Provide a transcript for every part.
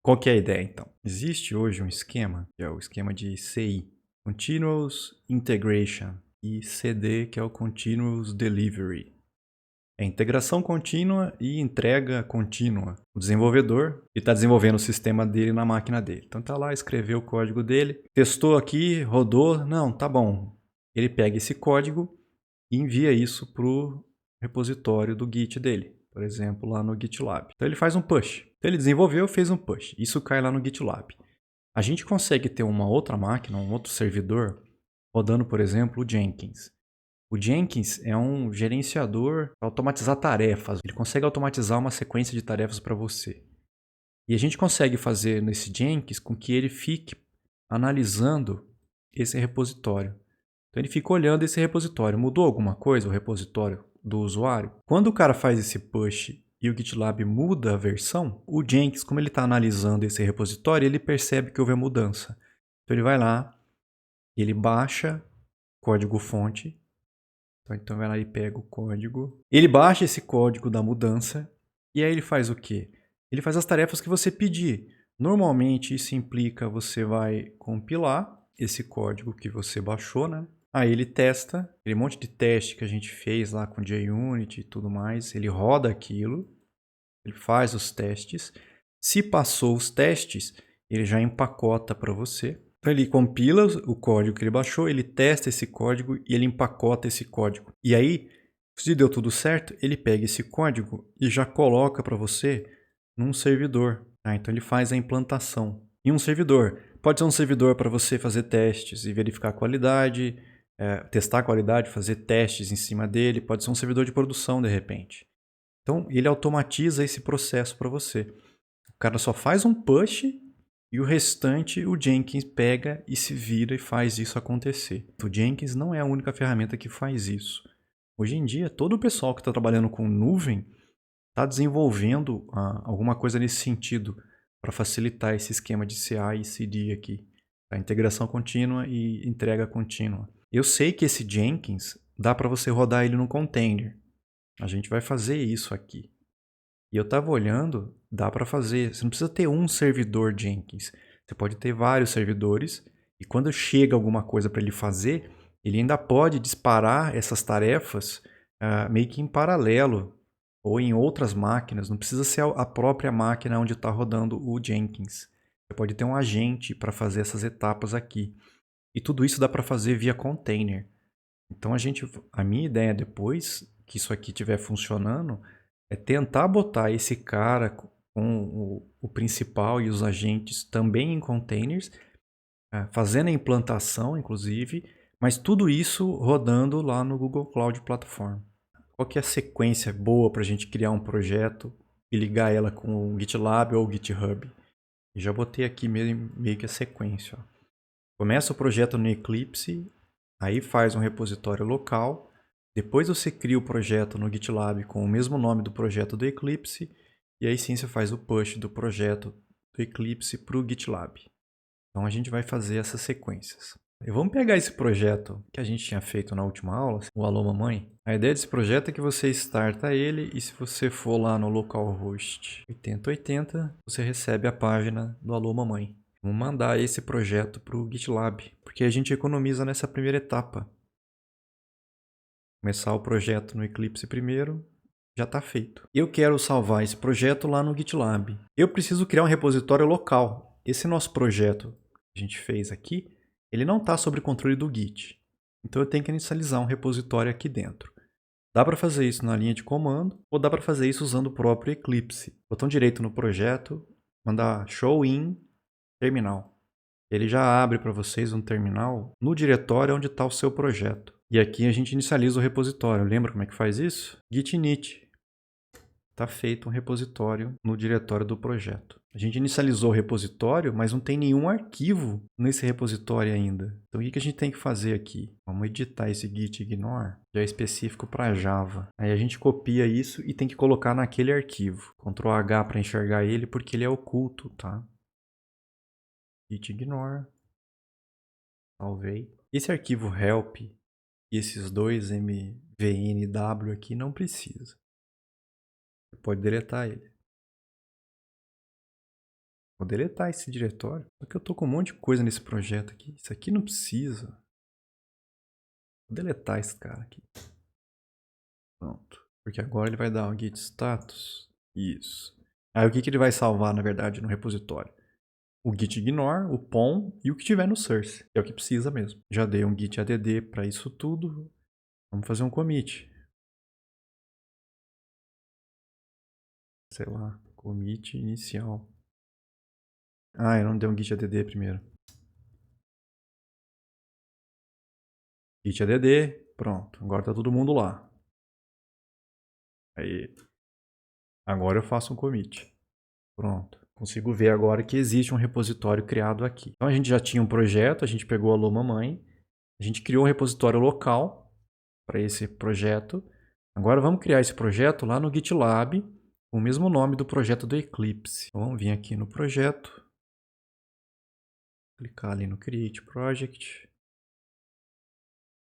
Qual que é a ideia, então? Existe hoje um esquema, que é o esquema de CI, Continuous Integration, e CD, que é o Continuous Delivery. É integração contínua e entrega contínua. O desenvolvedor está desenvolvendo o sistema dele na máquina dele. Então está lá, escreveu o código dele, testou aqui, rodou, não, tá bom. Ele pega esse código e envia isso para o repositório do Git dele, por exemplo, lá no GitLab. Então ele faz um push. Então ele desenvolveu, fez um push. Isso cai lá no GitLab. A gente consegue ter uma outra máquina, um outro servidor, rodando, por exemplo, o Jenkins. O Jenkins é um gerenciador para automatizar tarefas. Ele consegue automatizar uma sequência de tarefas para você. E a gente consegue fazer nesse Jenkins com que ele fique analisando esse repositório. Então ele fica olhando esse repositório. Mudou alguma coisa o repositório do usuário? Quando o cara faz esse push e o GitLab muda a versão, o Jenkins, como ele está analisando esse repositório, ele percebe que houve a mudança. Então ele vai lá, ele baixa código-fonte. Então vai lá e pega o código. Ele baixa esse código da mudança e aí ele faz o quê? Ele faz as tarefas que você pedir. Normalmente isso implica você vai compilar esse código que você baixou, né? Aí ele testa, aquele monte de teste que a gente fez lá com JUnit e tudo mais, ele roda aquilo, ele faz os testes. Se passou os testes, ele já empacota para você. Então ele compila o código que ele baixou, ele testa esse código e ele empacota esse código. E aí, se deu tudo certo, ele pega esse código e já coloca para você num servidor. Então ele faz a implantação em um servidor. Pode ser um servidor para você fazer testes e verificar a qualidade, testar a qualidade, fazer testes em cima dele. Pode ser um servidor de produção de repente. Então ele automatiza esse processo para você. O cara só faz um push e o restante o Jenkins pega e se vira e faz isso acontecer. O Jenkins não é a única ferramenta que faz isso. Hoje em dia, todo o pessoal que está trabalhando com nuvem está desenvolvendo alguma coisa nesse sentido para facilitar esse esquema de CA e CD aqui. A integração contínua e entrega contínua. Eu sei que esse Jenkins dá para você rodar ele no container. A gente vai fazer isso aqui. E eu estava olhando, dá para fazer. Você não precisa ter um servidor Jenkins. Você pode ter vários servidores. E quando chega alguma coisa para ele fazer, ele ainda pode disparar essas tarefas meio que em paralelo ou em outras máquinas. Não precisa ser a própria máquina onde está rodando o Jenkins. Você pode ter um agente para fazer essas etapas aqui. E tudo isso dá para fazer via container. Então a minha ideia depois que isso aqui estiver funcionando é tentar botar esse cara com o principal e os agentes também em containers, fazendo a implantação, inclusive, mas tudo isso rodando lá no Google Cloud Platform. Qual que é a sequência boa para a gente criar um projeto e ligar ela com o GitLab ou o GitHub? Eu já botei aqui meio que a sequência. Ó. Começa o projeto no Eclipse, aí faz um repositório local, depois você cria o projeto no GitLab com o mesmo nome do projeto do Eclipse, e aí sim você faz o push do projeto do Eclipse para o GitLab. Então a gente vai fazer essas sequências. E vamos pegar esse projeto que a gente tinha feito na última aula, o Alô Mamãe. A ideia desse projeto é que você starta ele e se você for lá no localhost 8080, você recebe a página do Alô Mamãe. Vamos mandar esse projeto para o GitLab, porque a gente economiza nessa primeira etapa. Começar o projeto no Eclipse primeiro, já está feito. Eu quero salvar esse projeto lá no GitLab. Eu preciso criar um repositório local. Esse nosso projeto que a gente fez aqui, ele não está sob controle do Git. Então eu tenho que inicializar um repositório aqui dentro. Dá para fazer isso na linha de comando, ou dá para fazer isso usando o próprio Eclipse. Botão direito no projeto, mandar show in terminal. Ele já abre para vocês um terminal no diretório onde está o seu projeto. E aqui a gente inicializa o repositório. Lembra como é que faz isso? Git init. Está feito um repositório no diretório do projeto. A gente inicializou o repositório, mas não tem nenhum arquivo nesse repositório ainda. Então o que a gente tem que fazer aqui? Vamos editar esse git ignore, já é específico para Java. Aí a gente copia isso e tem que colocar naquele arquivo. Ctrl H para enxergar ele porque ele é oculto, tá? Git ignore. Salvei. Esse arquivo help e esses dois mvnw aqui não precisa. Você pode deletar ele. Vou deletar esse diretório, porque eu tô com um monte de coisa nesse projeto aqui. Isso aqui não precisa. Vou deletar esse cara aqui. Pronto. Porque agora ele vai dar um git status. Isso. Aí o que ele vai salvar, na verdade, no repositório? O git ignore, o pom e o que tiver no source. É o que precisa mesmo. Já dei um git add para isso tudo. Vamos fazer um commit. Sei lá, commit inicial. Ah, eu não dei um git add primeiro. Git add, pronto. Agora tá todo mundo lá. Aí. Agora eu faço um commit. Pronto. Consigo ver agora que existe um repositório criado aqui. Então a gente já tinha um projeto, a gente pegou a Alô Mamãe, a gente criou um repositório local para esse projeto. Agora vamos criar esse projeto lá no GitLab, com o mesmo nome do projeto do Eclipse. Então, vamos vir aqui no projeto, clicar ali no Create Project.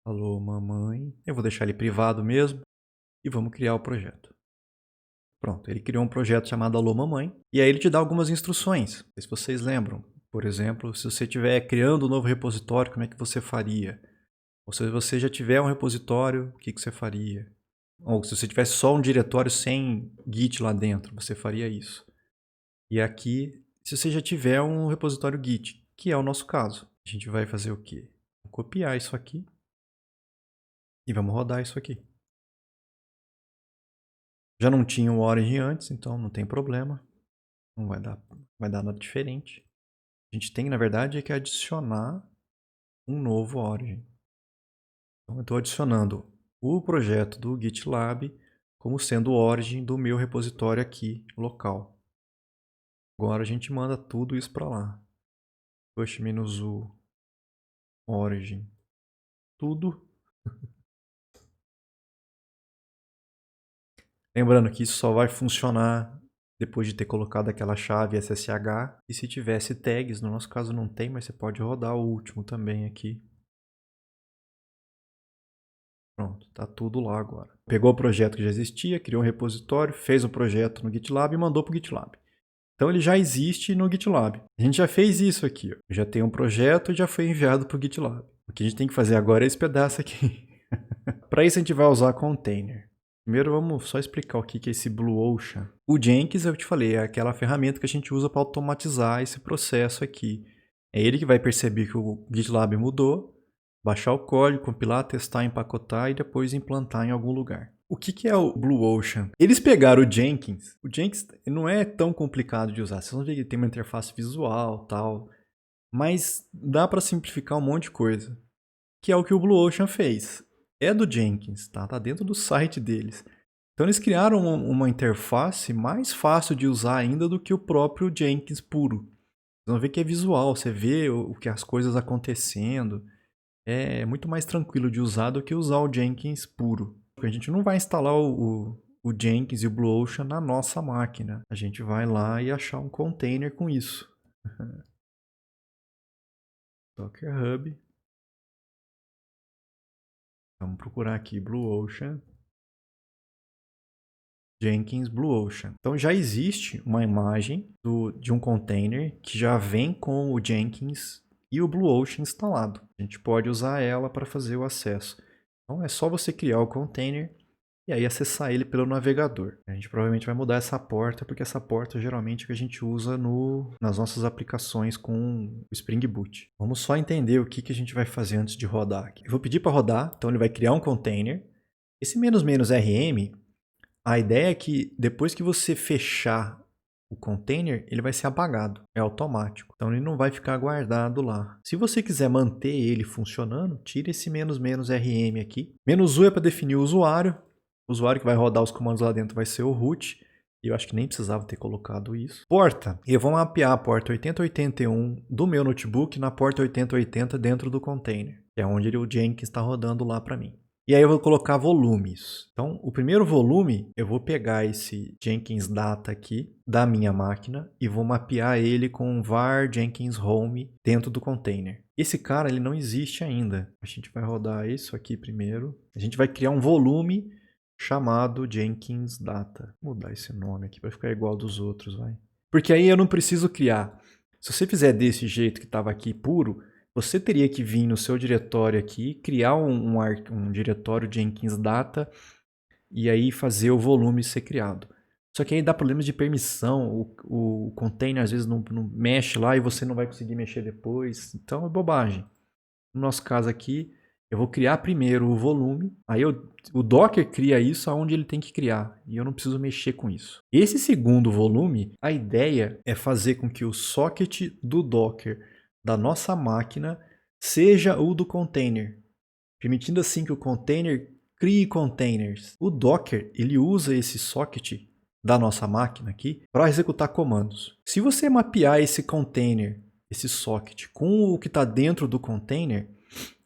Alô Mamãe. Eu vou deixar ele privado mesmo e vamos criar o projeto. Pronto, ele criou um projeto chamado Alô Mamãe, e aí ele te dá algumas instruções, não sei se vocês lembram. Por exemplo, se você estiver criando um novo repositório, como é que você faria? Ou se você já tiver um repositório, o que você faria? Ou se você tivesse só um diretório sem Git lá dentro, você faria isso. E aqui, se você já tiver um repositório Git, que é o nosso caso, a gente vai fazer o quê? Vou copiar isso aqui e vamos rodar isso aqui. Já não tinha o Origin antes, então não tem problema. Não vai dar nada diferente. A gente tem, na verdade, é que adicionar um novo Origin. Então, eu estou adicionando o projeto do GitLab como sendo o Origin do meu repositório aqui, local. Agora a gente manda tudo isso para lá. Push-u Origin. Tudo. Lembrando que isso só vai funcionar depois de ter colocado aquela chave SSH. E se tivesse tags, no nosso caso não tem, mas você pode rodar o último também aqui. Pronto, tá tudo lá agora. Pegou o projeto que já existia, criou um repositório, fez um projeto no GitLab e mandou para o GitLab. Então ele já existe no GitLab. A gente já fez isso aqui. Ó. Já tem um projeto e já foi enviado para o GitLab. O que a gente tem que fazer agora é esse pedaço aqui. Para isso a gente vai usar container. Primeiro vamos só explicar o que é esse Blueocean. O Jenkins, eu te falei, é aquela ferramenta que a gente usa para automatizar esse processo aqui. É ele que vai perceber que o GitLab mudou, baixar o código, compilar, testar, empacotar e depois implantar em algum lugar. O que é o Blueocean? Eles pegaram o Jenkins. O Jenkins não é tão complicado de usar. Vocês vão ver que ele tem uma interface visual tal. Mas dá para simplificar um monte de coisa. Que é o que o Blueocean fez. É do Jenkins, tá? Tá dentro do site deles. Então eles criaram uma interface mais fácil de usar ainda do que o próprio Jenkins puro. Vocês vão ver que é visual, você vê o que as coisas acontecendo. É muito mais tranquilo de usar do que usar o Jenkins puro. A gente não vai instalar o Jenkins e o Blueocean na nossa máquina. A gente vai lá e achar um container com isso. Docker Hub. Vamos procurar aqui Blueocean. Jenkins Blueocean. Então já existe uma imagem de um container que já vem com o Jenkins e o Blueocean instalado. A gente pode usar ela para fazer o acesso. Então é só você criar o container e aí acessar ele pelo navegador. A gente provavelmente vai mudar essa porta, porque essa porta geralmente é que a gente usa nas nossas aplicações com o Spring Boot. Vamos só entender o que a gente vai fazer antes de rodar aqui. Eu vou pedir para rodar, então ele vai criar um container. Esse "-rm", a ideia é que depois que você fechar o container, ele vai ser apagado, é automático. Então ele não vai ficar guardado lá. Se você quiser manter ele funcionando, tira esse "-rm" aqui. "-u" é para definir o usuário. O usuário que vai rodar os comandos lá dentro vai ser o root. Eu acho que nem precisava ter colocado isso. Porta. Eu vou mapear a porta 8081 do meu notebook na porta 8080 dentro do container, que é onde o Jenkins está rodando lá para mim. E aí eu vou colocar volumes. Então, o primeiro volume, eu vou pegar esse Jenkins Data aqui da minha máquina e vou mapear ele com var Jenkins Home dentro do container. Esse cara, ele não existe ainda. A gente vai rodar isso aqui primeiro. A gente vai criar um volume chamado Jenkins Data. Vou mudar esse nome aqui para ficar igual ao dos outros, vai. Porque aí eu não preciso criar Se você fizer desse jeito que estava aqui puro, você teria que vir no seu diretório aqui, criar um diretório Jenkins Data e aí fazer o volume ser criado. Só que aí dá problemas de permissão, o container às vezes não mexe lá e você não vai conseguir mexer depois, então é bobagem. No nosso caso aqui, eu vou criar primeiro o volume, aí o Docker cria isso aonde ele tem que criar, e eu não preciso mexer com isso. Esse segundo volume, a ideia é fazer com que o socket do Docker da nossa máquina seja o do container, permitindo assim que o container crie containers. O Docker, ele usa esse socket da nossa máquina aqui para executar comandos. Se você mapear esse container, esse socket, com o que está dentro do container,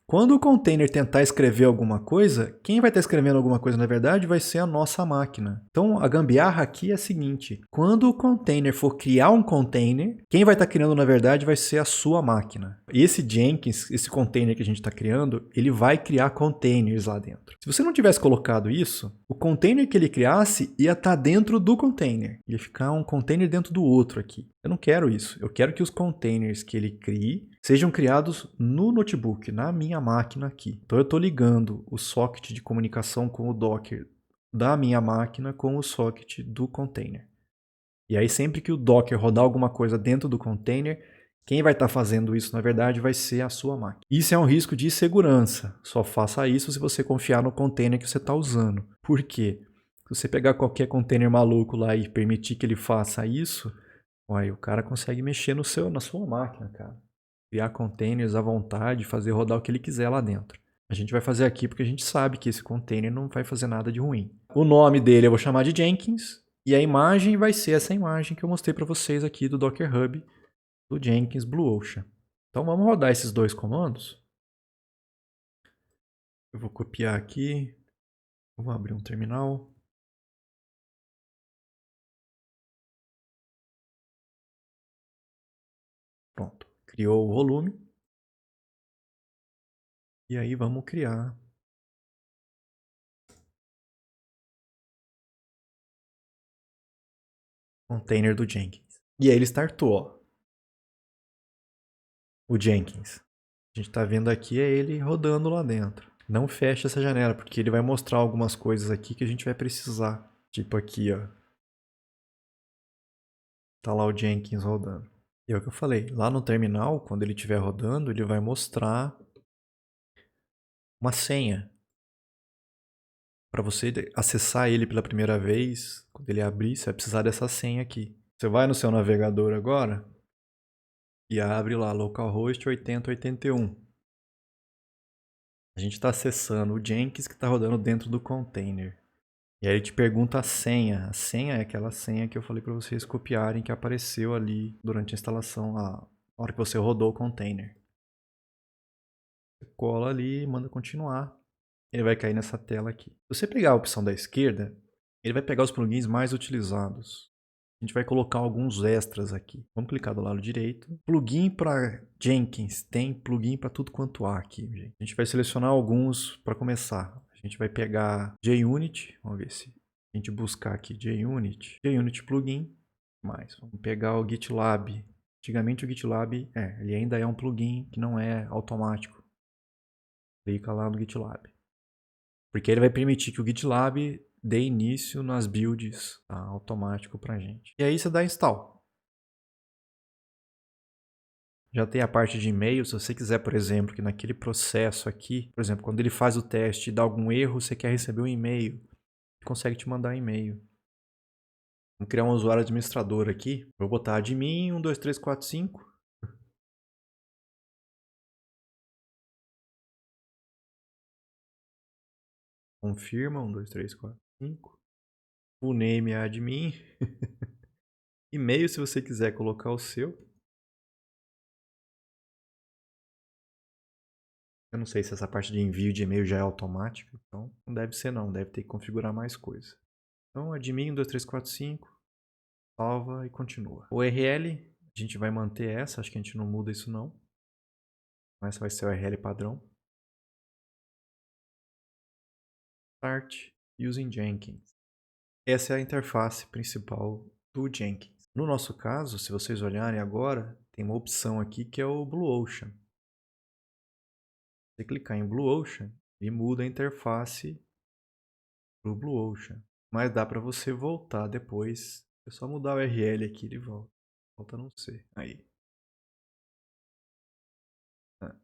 quando o container tentar escrever alguma coisa, quem vai estar escrevendo alguma coisa na verdade vai ser a nossa máquina. Então a gambiarra aqui é a seguinte: quando o container for criar um container, quem vai estar criando na verdade vai ser a sua máquina. Esse Jenkins, esse container que a gente está criando, ele vai criar containers lá dentro. Se você não tivesse colocado isso, o container que ele criasse ia estar dentro do container. Ia ficar um container dentro do outro aqui. Eu não quero isso. Eu quero que os containers que ele crie sejam criados no notebook, na minha máquina aqui. Então eu estou ligando o socket de comunicação com o Docker da minha máquina com o socket do container. E aí sempre que o Docker rodar alguma coisa dentro do container, quem vai estar fazendo isso na verdade vai ser a sua máquina. Isso é um risco de segurança. Só faça isso se você confiar no container que você está usando. Por quê? Se você pegar qualquer container maluco lá e permitir que ele faça isso, aí o cara consegue mexer na sua máquina, cara. Criar containers à vontade, fazer rodar o que ele quiser lá dentro. A gente vai fazer aqui porque a gente sabe que esse container não vai fazer nada de ruim. O nome dele eu vou chamar de Jenkins e a imagem vai ser essa imagem que eu mostrei para vocês aqui do Docker Hub do Jenkins Blue Ocean. Então vamos rodar esses dois comandos. Eu vou copiar aqui, vou abrir um terminal. Pronto, criou o volume. E aí vamos criar o container do Jenkins. E aí ele startou, ó. O Jenkins. A gente está vendo aqui é ele rodando lá dentro. Não feche essa janela, porque ele vai mostrar algumas coisas aqui que a gente vai precisar. Tipo aqui, ó. Tá lá o Jenkins rodando. E é o que eu falei, lá no terminal, quando ele estiver rodando, ele vai mostrar uma senha. Para você acessar ele pela primeira vez, quando ele abrir, você vai precisar dessa senha aqui. Você vai no seu navegador agora e abre lá localhost 8081. A gente está acessando o Jenkins que está rodando dentro do container. E aí ele te pergunta a senha. A senha é aquela senha que eu falei para vocês copiarem, que apareceu ali durante a instalação, a hora que você rodou o container. Você cola ali, manda continuar. Ele vai cair nessa tela aqui. Se você pegar a opção da esquerda, ele vai pegar os plugins mais utilizados. A gente vai colocar alguns extras aqui. Vamos clicar do lado direito. Plugin para Jenkins. Tem plugin para tudo quanto há aqui, gente. A gente vai selecionar alguns para começar. A gente vai pegar JUnit. Vamos ver se a gente buscar aqui JUnit. JUnit plugin. Mais. Vamos pegar o GitLab. Antigamente o GitLab, ele ainda é um plugin que não é automático. Clica lá no GitLab. Porque ele vai permitir que o GitLab dê início nas builds, tá, automático pra gente. E aí você dá install. Já tem a parte de e-mail, se você quiser, por exemplo, que naquele processo aqui, por exemplo, quando ele faz o teste e dá algum erro, você quer receber um e-mail, ele consegue te mandar um e-mail. Vamos criar um usuário administrador aqui. Vou botar admin 12345. Confirma 12345. O name é admin. E-mail, se você quiser colocar o seu. Eu não sei se essa parte de envio de e-mail já é automática, então não deve ser não, deve ter que configurar mais coisa. Então, admin 12345, salva e continua. O URL, a gente vai manter essa, acho que a gente não muda isso não. Essa vai ser o URL padrão. Start using Jenkins. Essa é a interface principal do Jenkins. No nosso caso, se vocês olharem agora, tem uma opção aqui que é o Blue Ocean. Se você clicar em Blue Ocean, ele muda a interface para o Blue Ocean. Mas dá para você voltar depois. É só mudar o URL aqui, ele volta. Volta a não ser. Aí. Ah.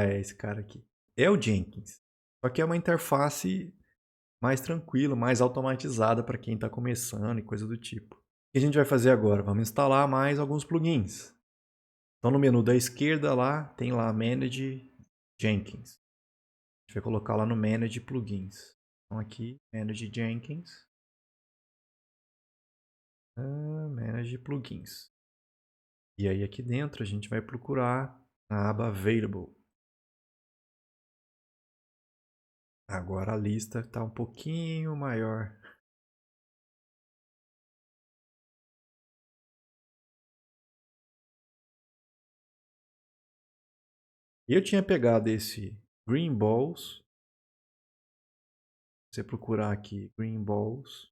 É esse cara aqui. É o Jenkins. Só que é uma interface mais tranquila, mais automatizada para quem está começando e coisa do tipo. O que a gente vai fazer agora? Vamos instalar mais alguns plugins. Então no menu da esquerda lá, tem lá Manage Jenkins. A gente vai colocar lá no Manage Plugins. Então aqui, Manage Jenkins. Manage Plugins. E aí aqui dentro a gente vai procurar na aba Available. Agora a lista está um pouquinho maior. E eu tinha pegado esse Green Balls. Você procurar aqui Green Balls.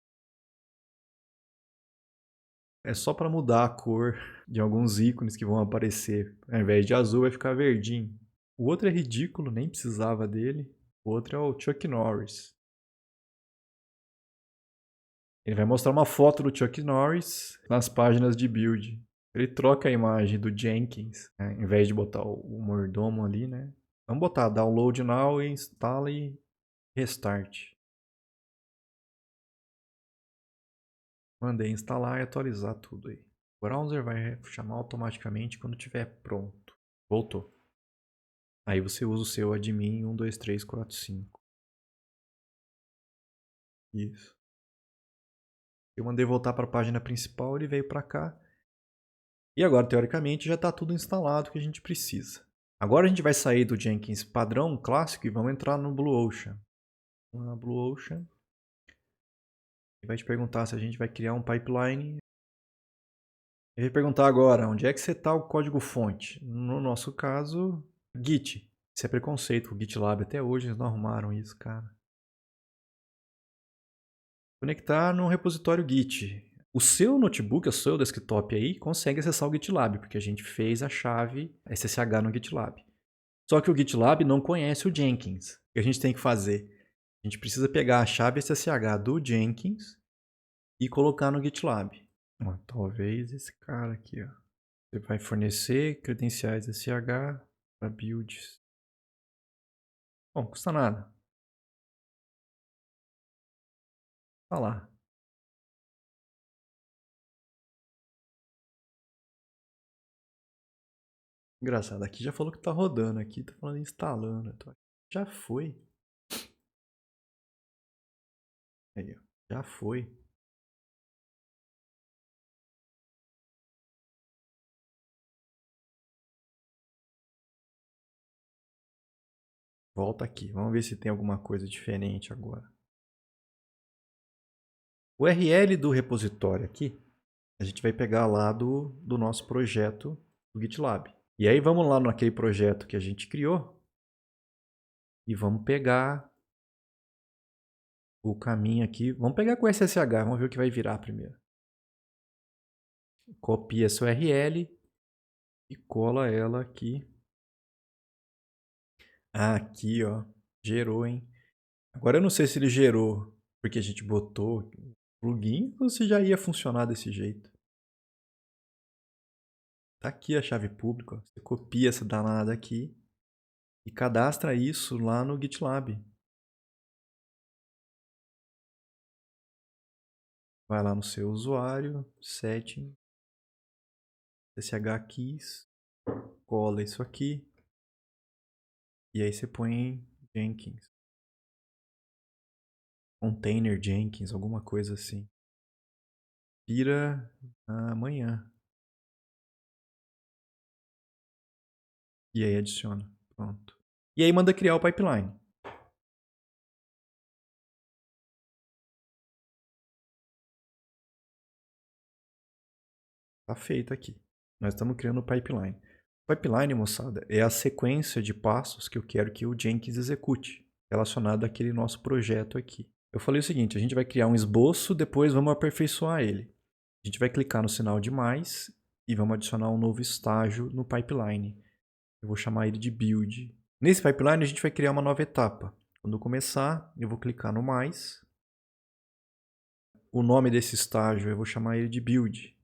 É só para mudar a cor de alguns ícones que vão aparecer. Ao invés de azul vai ficar verdinho. O outro é ridículo, nem precisava dele. O outro é o Chuck Norris. Ele vai mostrar uma foto do Chuck Norris nas páginas de build. Ele troca a imagem do Jenkins, né? Em vez de botar o mordomo ali, né? Vamos botar download now, instala e restart. Mandei instalar e atualizar tudo aí. O browser vai chamar automaticamente quando estiver pronto. Voltou. Aí você usa o seu admin 12345. Isso. Eu mandei voltar para a página principal, ele veio para cá. E agora, teoricamente, já está tudo instalado que a gente precisa. Agora a gente vai sair do Jenkins padrão clássico e vamos entrar no Blue Ocean. Na Blue Ocean. Ele vai te perguntar se a gente vai criar um pipeline. Ele vai perguntar agora, onde é que você está o código-fonte? No nosso caso, Git. Isso é preconceito. O GitLab até hoje eles não arrumaram isso, cara. Conectar no repositório Git. O seu notebook, o seu desktop aí, consegue acessar o GitLab, porque a gente fez a chave SSH no GitLab. Só que o GitLab não conhece o Jenkins. O que a gente tem que fazer? A gente precisa pegar a chave SSH do Jenkins e colocar no GitLab. Talvez esse cara aqui, ó. Você vai fornecer credenciais SSH para builds. Bom, custa nada. Tá lá. Engraçado, aqui já falou que tá rodando, aqui tá falando instalando. Já foi. Aí, ó. Já foi. Volta aqui. Vamos ver se tem alguma coisa diferente agora. O URL do repositório aqui, a gente vai pegar lá do nosso projeto do GitLab. E aí vamos lá naquele projeto que a gente criou e vamos pegar o caminho aqui. Vamos pegar com SSH, vamos ver o que vai virar primeiro. Copia essa URL e cola ela aqui. Ah, aqui, ó. Gerou, hein? Agora eu não sei se ele gerou porque a gente botou plugin ou se já ia funcionar desse jeito. Tá aqui a chave pública. Ó. Você copia essa danada aqui e cadastra isso lá no GitLab. Vai lá no seu usuário, setting, SSH keys, cola isso aqui e aí você põe Jenkins. Container Jenkins, alguma coisa assim. Vira amanhã. E aí adiciona. Pronto. E aí manda criar o pipeline. Tá feito aqui. Nós estamos criando o pipeline. O pipeline, moçada, é a sequência de passos que eu quero que o Jenkins execute, relacionado àquele nosso projeto aqui. Eu falei o seguinte, a gente vai criar um esboço, depois vamos aperfeiçoar ele. A gente vai clicar no sinal de mais e vamos adicionar um novo estágio no pipeline. Eu vou chamar ele de build. Nesse pipeline a gente vai criar uma nova etapa. Quando eu começar, eu vou clicar no mais. O nome desse estágio eu vou chamar ele de build.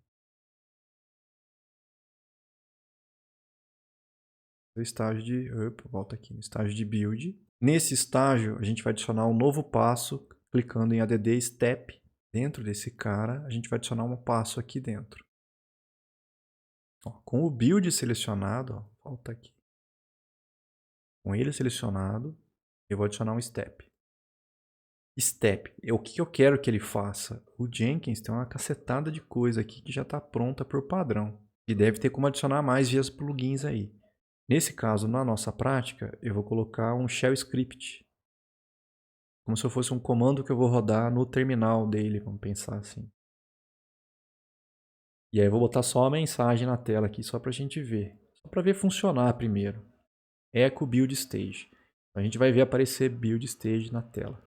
O estágio de... volta aqui no estágio de build. Nesse estágio a gente vai adicionar um novo passo, clicando em add step. Dentro desse cara, a gente vai adicionar um passo aqui dentro. Ó, com o build selecionado, ó, volta aqui. Com ele selecionado, eu vou adicionar um step. Step, o que eu quero que ele faça? O Jenkins tem uma cacetada de coisa aqui que já está pronta por padrão. E deve ter como adicionar mais via plugins aí. Nesse caso, na nossa prática, eu vou colocar um shell script. Como se fosse um comando que eu vou rodar no terminal dele, vamos pensar assim. E aí eu vou botar só a mensagem na tela aqui, só para a gente ver. Só para ver funcionar primeiro. Echo build stage. A gente vai ver aparecer build stage na tela.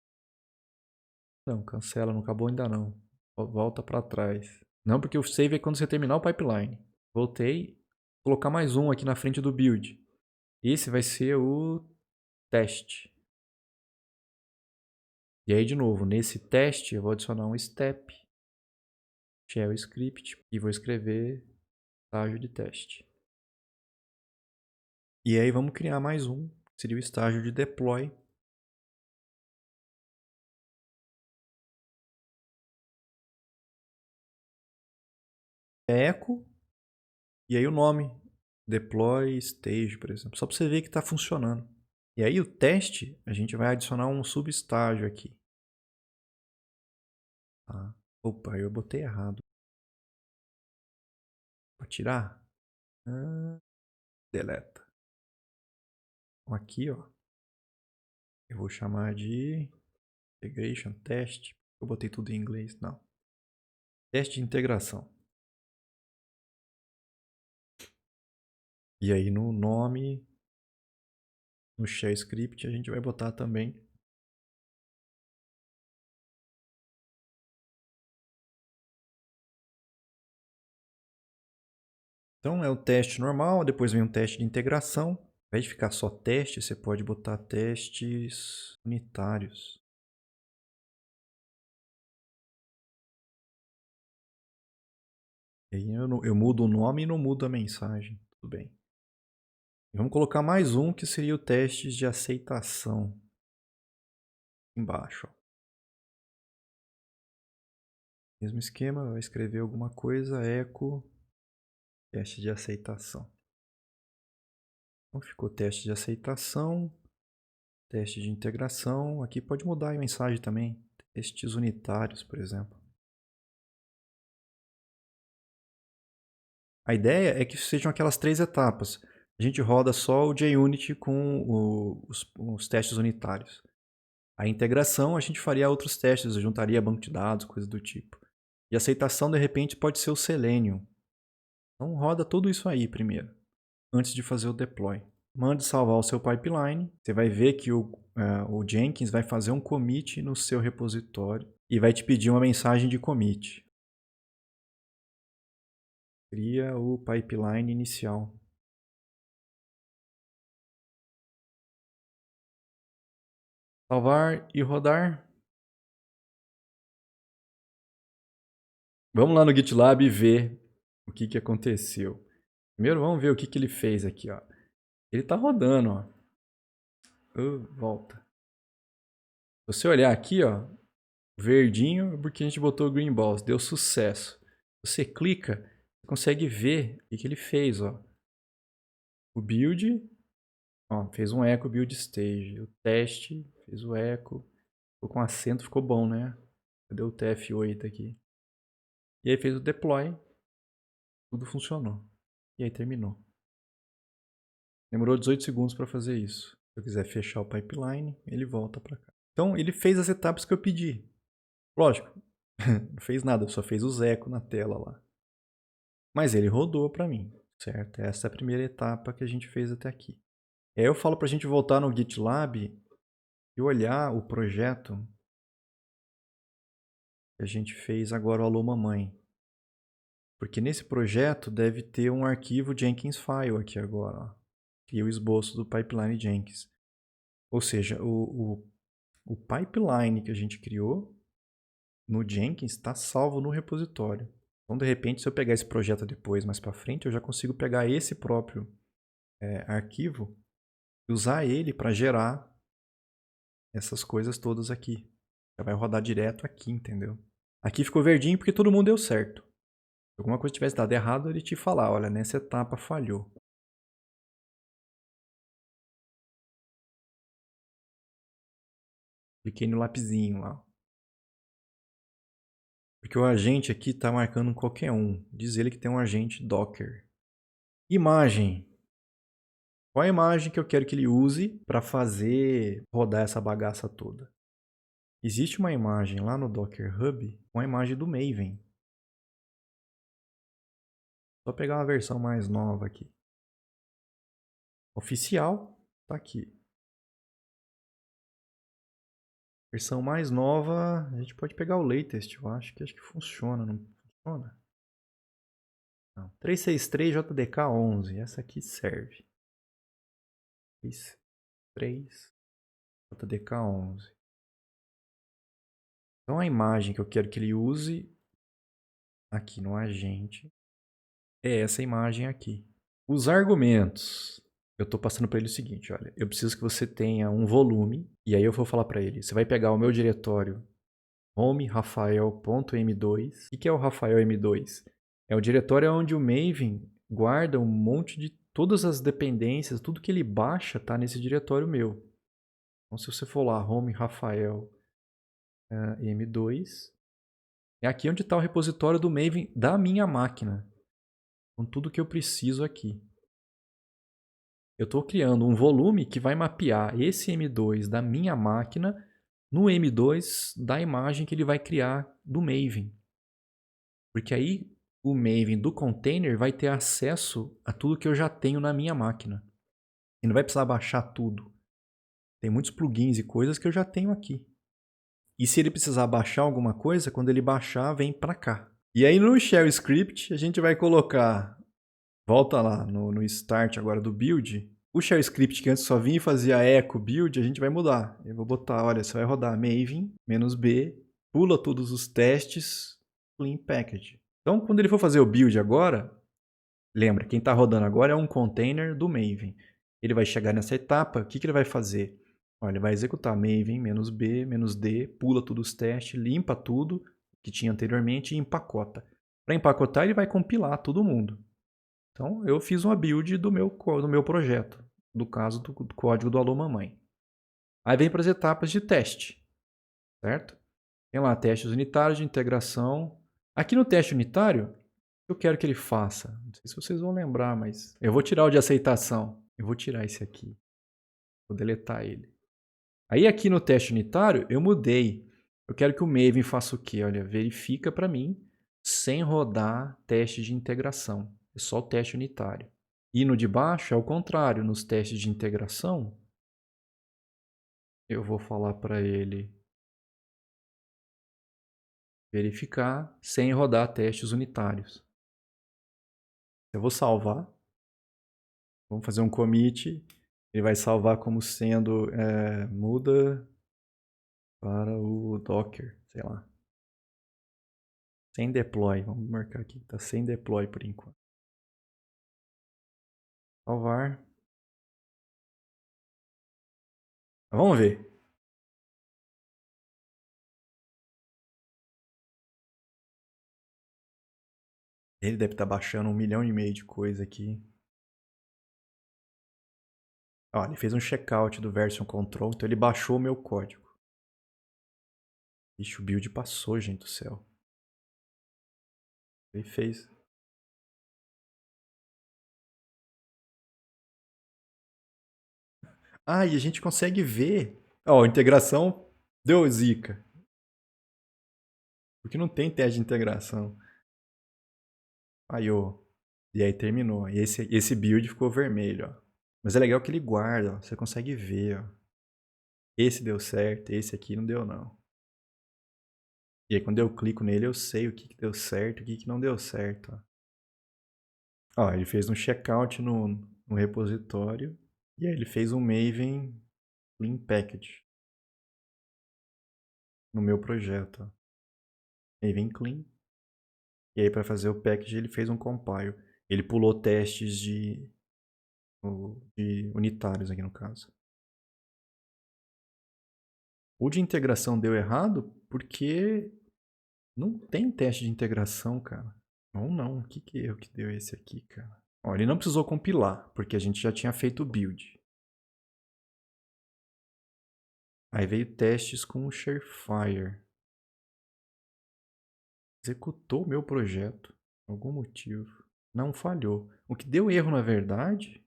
Não, cancela, não acabou ainda não. Volta para trás. Não, porque o save é quando você terminar o pipeline. Voltei, vou colocar mais um aqui na frente do build. Esse vai ser o teste. E aí, de novo, nesse teste eu vou adicionar um step, shell script, e vou escrever estágio de teste. E aí vamos criar mais um, que seria o estágio de deploy. Echo, e aí o nome, deploy stage, por exemplo, só para você ver que está funcionando. E aí o teste, a gente vai adicionar um subestágio aqui. Tá? Opa, eu botei errado. Vou tirar? Deleta. Então aqui, ó, eu vou chamar de integration test. Eu botei tudo em inglês, não. Teste de integração. E aí no nome, no shell script, a gente vai botar também então é o teste normal, depois vem um teste de integração. Ao invés de ficar só teste, você pode botar testes unitários. E aí eu mudo o nome e não mudo a mensagem. Tudo bem. E vamos colocar mais um que seria o teste de aceitação. Embaixo. Ó. Mesmo esquema, vai escrever alguma coisa, echo, teste de aceitação. Então ficou teste de aceitação, teste de integração. Aqui pode mudar a mensagem também. Testes unitários, por exemplo. A ideia é que sejam aquelas 3 etapas. A gente roda só o JUnit com os testes unitários. A integração a gente faria outros testes, juntaria banco de dados, coisas do tipo. E a aceitação, de repente, pode ser o Selenium. Então roda tudo isso aí primeiro, antes de fazer o deploy. Mande salvar o seu pipeline. Você vai ver que o Jenkins vai fazer um commit no seu repositório e vai te pedir uma mensagem de commit. Cria o pipeline inicial. Salvar e rodar. Vamos lá no GitLab e ver o que aconteceu. Primeiro vamos ver o que ele fez aqui. Ó. Ele está rodando. Ó. Volta. Se você olhar aqui, ó, verdinho, é porque a gente botou o Green Balls. Deu sucesso. Você clica, você consegue ver o que ele fez. Ó. O build, ó, fez um echo build stage. O teste, fez o echo. Ficou com acento, ficou bom, né? Cadê o TF8 aqui? E aí fez o deploy. Tudo funcionou. E aí terminou. Demorou 18 segundos para fazer isso. Se eu quiser fechar o pipeline, ele volta para cá. Então ele fez as etapas que eu pedi. Lógico, não fez nada, só fez os ecos na tela lá. Mas ele rodou para mim, certo? Essa é a primeira etapa que a gente fez até aqui. Aí eu falo para a gente voltar no GitLab e olhar o projeto que a gente fez agora o Alô Mamãe. Porque nesse projeto deve ter um arquivo Jenkins file aqui agora, ó, e o esboço do pipeline Jenkins. Ou seja, o pipeline que a gente criou no Jenkins está salvo no repositório. Então, de repente, se eu pegar esse projeto depois, mais para frente, eu já consigo pegar esse próprio arquivo e usar ele para gerar essas coisas todas aqui. Já vai rodar direto aqui, entendeu? Aqui ficou verdinho porque todo mundo deu certo. Se alguma coisa tivesse dado errado, ele te falar, olha, nessa etapa falhou. Cliquei no lapisinho lá. Porque o agente aqui está marcando qualquer um. Diz ele que tem um agente Docker. Imagem. Qual a imagem que eu quero que ele use para fazer rodar essa bagaça toda? Existe uma imagem lá no Docker Hub, uma imagem do Maven. Só pegar uma versão mais nova aqui. Oficial, tá aqui. Versão mais nova, a gente pode pegar o latest, eu acho que funciona, não funciona? Não. 363 JDK 11, essa aqui serve. 3 JDK 11. Então a imagem que eu quero que ele use aqui no agente é essa imagem aqui. Os argumentos. Eu estou passando para ele o seguinte, olha, eu preciso que você tenha um volume, e aí eu vou falar para ele, você vai pegar o meu diretório home rafael.m2. O que é o Rafael M2? É o diretório onde o Maven guarda um monte de todas as dependências, tudo que ele baixa está nesse diretório meu. Então se você for lá, home rafael M2, é aqui onde está o repositório do Maven da minha máquina. Com tudo que eu preciso aqui. Eu estou criando um volume que vai mapear esse M2 da minha máquina no M2 da imagem que ele vai criar do Maven. Porque aí o Maven do container vai ter acesso a tudo que eu já tenho na minha máquina. E não vai precisar baixar tudo. Tem muitos plugins e coisas que eu já tenho aqui. E se ele precisar baixar alguma coisa, quando ele baixar, vem para cá. E aí no shell script a gente vai colocar, volta lá no start agora do build, o shell script que antes só vinha e fazia echo build, a gente vai mudar. Eu vou botar, olha, você vai rodar maven -b, pula todos os testes, clean package. Então quando ele for fazer o build agora, lembra, quem está rodando agora é um container do maven. Ele vai chegar nessa etapa, o que ele vai fazer? Olha, ele vai executar maven -b, -d, pula todos os testes, limpa tudo que tinha anteriormente e empacota. Para empacotar, ele vai compilar todo mundo. Então, eu fiz uma build do meu projeto, do caso do código do Alô Mamãe. Aí vem para as etapas de teste, certo? Tem lá testes unitários de integração. Aqui no teste unitário, eu quero que ele faça. Não sei se vocês vão lembrar, mas eu vou tirar o de aceitação. Eu vou tirar esse aqui. Vou deletar ele. Aí aqui no teste unitário, eu mudei. Eu quero que o Maven faça o quê? Olha, verifica para mim sem rodar teste de integração. É só o teste unitário. E no de baixo é o contrário. Nos testes de integração, eu vou falar para ele verificar sem rodar testes unitários. Eu vou salvar. Vamos fazer um commit. Ele vai salvar como sendo muda para o Docker, sei lá. Sem deploy. Vamos marcar aqui que está sem deploy por enquanto. Salvar. Vamos ver. Ele deve estar baixando 1,5 milhão de coisa aqui. Ó, ele fez um checkout do version control, então ele baixou o meu código. Ixi, o build passou, gente do céu. Ele fez. Ah, e a gente consegue ver. Ó, a integração deu zica. Porque não tem teste de integração. Falhou. E aí terminou. E esse build ficou vermelho, ó. Mas é legal que ele guarda, ó. Você consegue ver, ó. Esse deu certo, esse aqui não deu não. E aí quando eu clico nele eu sei o que deu certo e o que não deu certo. Ó, ele fez um checkout no repositório e aí ele fez um Maven Clean Package no meu projeto. Maven Clean. E aí para fazer o package ele fez um compile. Ele pulou testes de unitários aqui no caso. O de integração deu errado porque não tem teste de integração, cara. Ou não, o que erro que deu esse aqui, cara? Ó, ele não precisou compilar, porque a gente já tinha feito o build. Aí veio testes com o Sharefire. Executou o meu projeto, por algum motivo. Não falhou. O que deu erro, na verdade,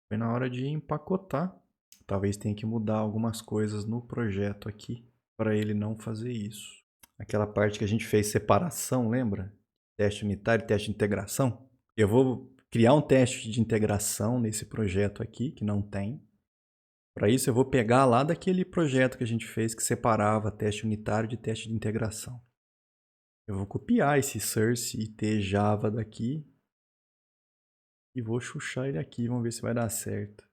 foi na hora de empacotar. Talvez tenha que mudar algumas coisas no projeto aqui para ele não fazer isso. Aquela parte que a gente fez separação, lembra? Teste unitário e teste de integração. Eu vou criar um teste de integração nesse projeto aqui, que não tem. Para isso eu vou pegar lá daquele projeto que a gente fez que separava teste unitário de teste de integração. Eu vou copiar esse source IT Java daqui e vou chuchar ele aqui, vamos ver se vai dar certo.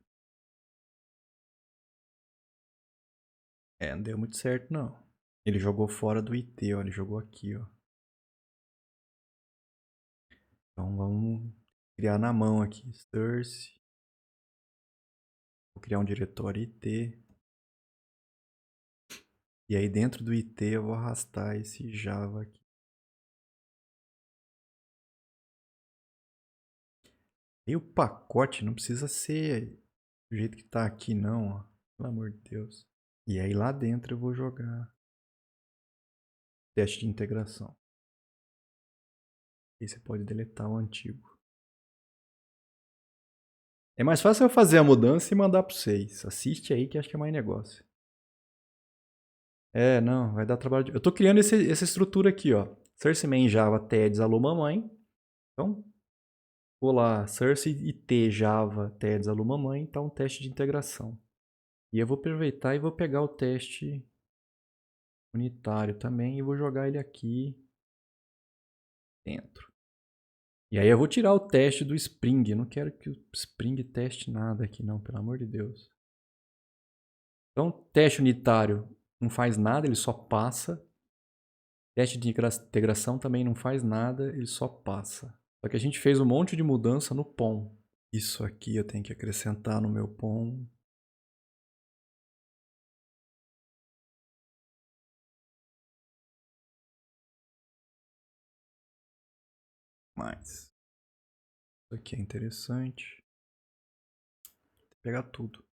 Não deu muito certo não. Ele jogou fora do IT, ó, ele jogou aqui, ó. Então vamos criar na mão aqui, source. Vou criar um diretório IT. E aí dentro do IT eu vou arrastar esse Java aqui. E o pacote não precisa ser do jeito que tá aqui não, ó. Pelo amor de Deus. E aí lá dentro eu vou jogar teste de integração. E você pode deletar o antigo. É mais fácil eu fazer a mudança e mandar para vocês. Assiste aí que acho que é mais negócio. Não, vai dar trabalho. Eu tô criando essa estrutura aqui, ó. Source main Java TEDS alô mamãe. Então, vou lá, source IT Java TEDS alô mamãe, tá um teste de integração. E eu vou aproveitar e vou pegar o teste unitário também e vou jogar ele aqui dentro. E aí eu vou tirar o teste do Spring. Eu não quero que o Spring teste nada aqui não, pelo amor de Deus. Então, teste unitário não faz nada, ele só passa. Teste de integração também não faz nada, ele só passa. Só que a gente fez um monte de mudança no POM. Isso aqui eu tenho que acrescentar no meu POM. Mas isso aqui é interessante. Vou pegar tudo.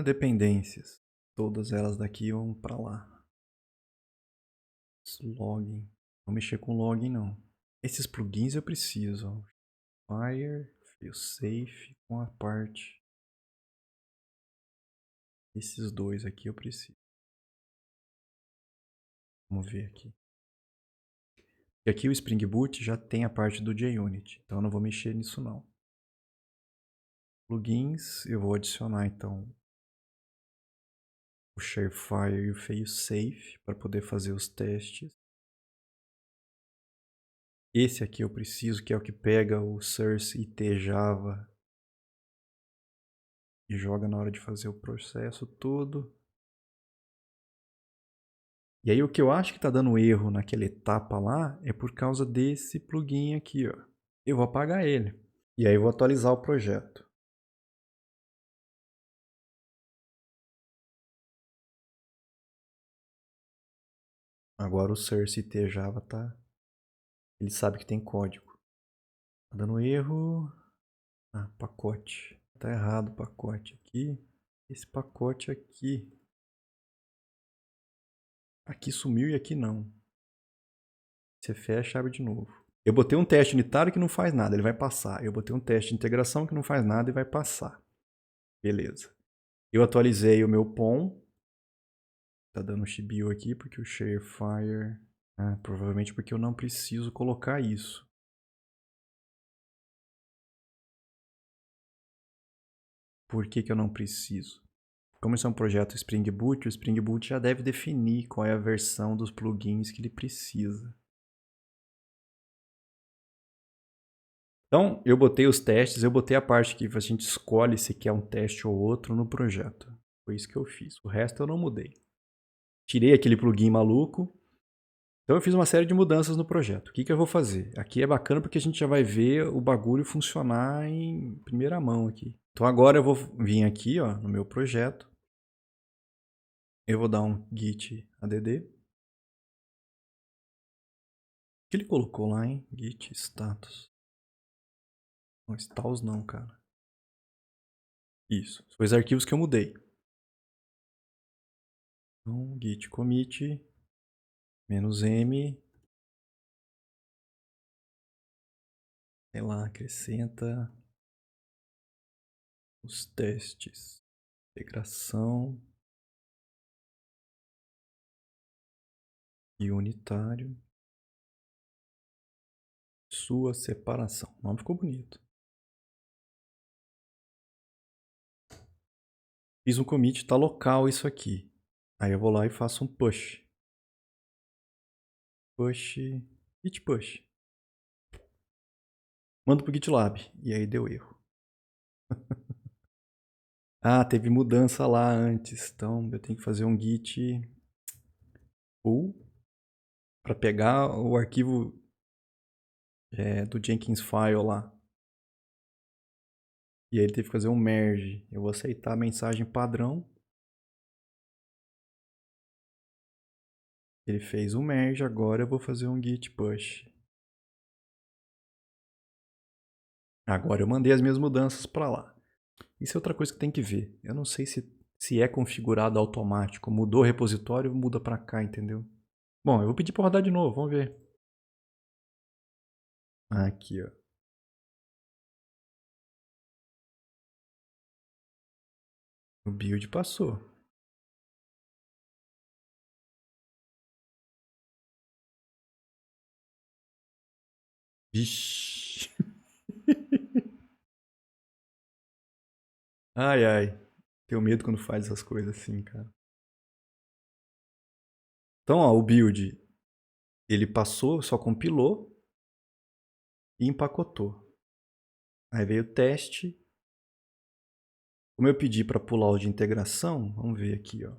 Dependências. Todas elas daqui vão para lá. Login. Não mexer com login não. Esses plugins eu preciso. Fire, Safe com a parte. Esses dois aqui eu preciso. Vamos ver aqui. E aqui o Spring Boot já tem a parte do JUnit, então eu não vou mexer nisso não. Plugins, eu vou adicionar então o Sharefire e o FailSafe para poder fazer os testes. Esse aqui eu preciso, que é o que pega o source IT Java e joga na hora de fazer o processo todo. E aí o que eu acho que está dando erro naquela etapa lá é por causa desse plugin aqui, ó. Eu vou apagar ele. E aí eu vou atualizar o projeto. Agora o source IT Java tá... Ele sabe que tem código. Tá dando erro. Pacote. Tá errado o pacote aqui. Esse pacote aqui. Aqui sumiu e aqui não. Você fecha e abre de novo. Eu botei um teste unitário que não faz nada, ele vai passar. Eu botei um teste de integração que não faz nada e vai passar. Beleza. Eu atualizei o meu POM. Tá dando um chibiu aqui porque o Sharefire... provavelmente porque eu não preciso colocar isso. Por que que eu não preciso? Como isso é um projeto Spring Boot, o Spring Boot já deve definir qual é a versão dos plugins que ele precisa. Então, eu botei os testes, eu botei a parte que a gente escolhe se quer um teste ou outro no projeto. Foi isso que eu fiz. O resto eu não mudei. Tirei aquele plugin maluco. Então eu fiz uma série de mudanças no projeto. O que que eu vou fazer? Aqui é bacana porque a gente já vai ver o bagulho funcionar em primeira mão aqui. Então agora eu vou vir aqui, ó, no meu projeto. Eu vou dar um git add. O que ele colocou lá, hein? Git status. Não, status não, cara. Isso. Foi os arquivos que eu mudei. Então, git commit -m, sei lá, acrescenta os testes. Integração e unitário. Sua separação. O nome ficou bonito. Fiz um commit, tá local isso aqui. Aí eu vou lá e faço um push. Push, git push. Mando pro GitLab. E aí deu erro. Ah, teve mudança lá antes. Então eu tenho que fazer um git pull para pegar o arquivo do Jenkins file lá. E aí ele teve que fazer um merge. Eu vou aceitar a mensagem padrão. Ele fez um merge, agora eu vou fazer um git push. Agora eu mandei as minhas mudanças para lá. Isso é outra coisa que tem que ver. Eu não sei se é configurado automático. Mudou o repositório, muda para cá, entendeu? Bom, eu vou pedir para rodar de novo, vamos ver. Aqui, ó. O build passou. Vixe. Ai, ai. Tenho medo quando faz essas coisas assim, cara. Então, ó, o build, ele passou, só compilou e empacotou. Aí veio o teste. Como eu pedi para pular o de integração, vamos ver aqui, ó.